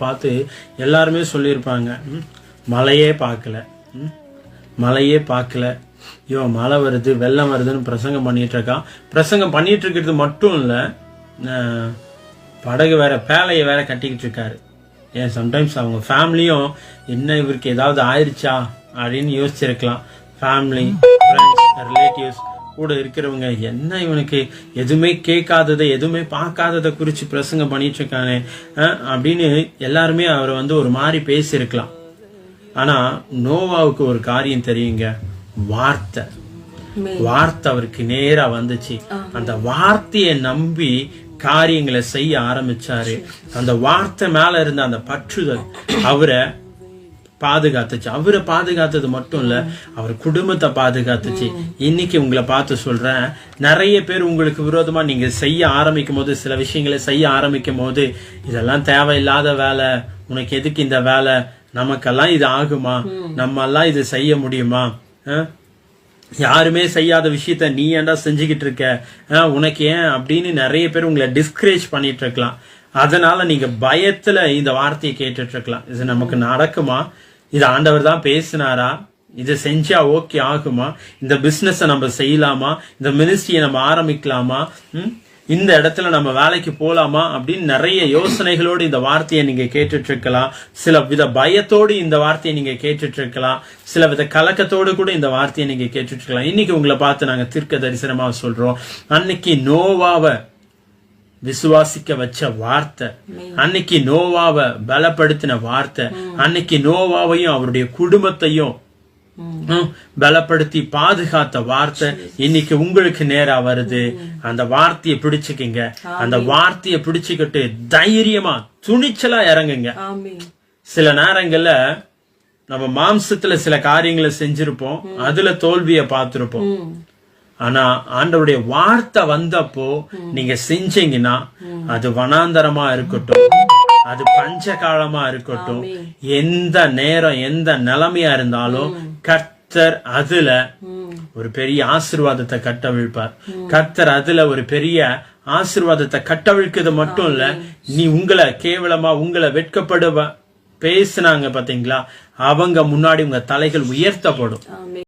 பார்த்து எல்லாருமே சொல்லியிருப்பாங்க, மழையே பார்க்கல, மழையே பார்க்கல, இவன் மழை வருது வெள்ளம் வருதுன்னு பிரசங்கம் பண்ணிட்டு இருக்கான். பிரசங்கம் பண்ணிட்டு இருக்கிறது மட்டும் இல்லை, படகு வேற பேலையை வேற கட்டிக்கிட்டு இருக்காரு. ஏன் சம்டைம்ஸ் அவங்க ஃபேமிலியும் என்ன இவருக்கு ஏதாவது ஆயிடுச்சா அப்படின்னு யோசிச்சிருக்கலாம். ஃபேமிலி, ஃப்ரெண்ட்ஸ், ரிலேட்டிவ்ஸ் கூட இருக்கிறவங்க என்ன இவனுக்கு எதுவுமே கேட்காததை எதுவுமே பார்க்காததை குறித்து பிரசங்கம் பண்ணிட்டு இருக்கானே அப்படின்னு எல்லாருமே அவரை ஒரு மாதிரி பேசியிருக்கலாம். ஆனா நோவாவுக்கு ஒரு காரியம் தெரியுங்க, வார்த்தை அவருக்கு நேரா வந்துச்சு. அந்த வார்த்தையை நம்பி காரியங்களை செய்ய ஆரம்பிச்சாரு. அந்த வார்த்தை மேல இருந்த அந்த பற்றுதல் அவரை பாதுகாத்துச்சு. அவரை பாதுகாத்தது மட்டும் இல்ல, அவர் குடும்பத்தை பாதுகாத்துச்சு. இன்னைக்கு உங்களை பார்த்து சொல்றேன், நிறைய பேர் உங்களுக்கு விரோதமா நீங்க செய்ய ஆரம்பிக்கும் போது, சில விஷயங்களை செய்ய ஆரம்பிக்கும் போது, இதெல்லாம் தேவையில்லாத வேலை, உனக்கு எதுக்கு இந்த வேலை, நமக்கெல்லாம் இது ஆகுமா, நம்ம எல்லாம் இது செய்ய முடியுமா, யாருமே செய்யாத விஷயத்த நீ ஏன்டா செஞ்சுக்கிட்டு இருக்க, உனக்கு ஏன் அப்படின்னு நிறைய பேர் உங்களை டிஸ்கரேஜ் பண்ணிட்டு இருக்கலாம். அதனால நீங்க பயத்துல இந்த வார்த்தையை கேட்டுட்டு இருக்கலாம். இது நமக்கு நடக்குமா, இது ஆண்டவர் தான் பேசினாரா, இதை செஞ்சா ஓகே ஆகுமா, இந்த பிசினஸ் நம்ம செய்யலாமா, இந்த மினிஸ்ட்ரியை நம்ம ஆரம்பிக்கலாமா, இந்த இடத்துல நம்ம வேலைக்கு போலாமா அப்படின்னு நிறைய யோசனைகளோடு இந்த வார்த்தையை நீங்க கேட்டுட்டு இருக்கலாம். சில வித பயத்தோடு இந்த வார்த்தையை நீங்க கேட்டுட்டு இருக்கலாம். சில வித கலக்கத்தோடு கூட இந்த வார்த்தையை நீங்க கேட்டுட்டு இருக்கலாம். இன்னைக்கு உங்களை பார்த்து நாங்க தீர்க்க தரிசனமா சொல்றோம், அன்னைக்கு நோவாவை விசுவாசிக்க வச்ச வார்த்தை, அன்னைக்கு நோவாவை பலப்படுத்தின வார்த்தை, அன்னைக்கு நோவாவையும் அவருடைய குடும்பத்தையும் பலப்படுத்தி பாதுகாத்த வார்த்தை இன்னைக்கு உங்களுக்கு நேரா வருது. அந்த வார்த்தையை பிடிச்சுக்கிங்க. அந்த வார்த்தையை பிடிச்சுக்கிட்டு தைரியமா துணிச்சலா இறங்குங்க. சில நேரங்கள்ல நம்ம மாம்சத்துல சில காரியங்களை செஞ்சிருப்போம், அதுல தோல்வியை பார்த்திருப்போம். ஆனா ஆண்டவருடைய வார்த்தை வந்தப்போ நீங்க செஞ்சீங்கன்னா, அது வனாந்தரமா இருக்கட்டும், அது பஞ்ச காலமா இருக்கட்டும், எந்த நேரம் எந்த நிலைமையா இருந்தாலும் கர்த்தர் அதுல ஒரு பெரிய ஆசீர்வாதத்தை கட்டவிழ்ப்பார். கர்த்தர் அதுல ஒரு பெரிய ஆசீர்வாதத்தை கட்டவிழ்க்கிறது மட்டும் இல்ல, நீ உங்களை கேவலமா உங்களை வெட்கப்படுவ பேசினாங்க பாத்தீங்களா, அவங்க முன்னாடி உங்க தலைகள் உயர்த்தப்படும்.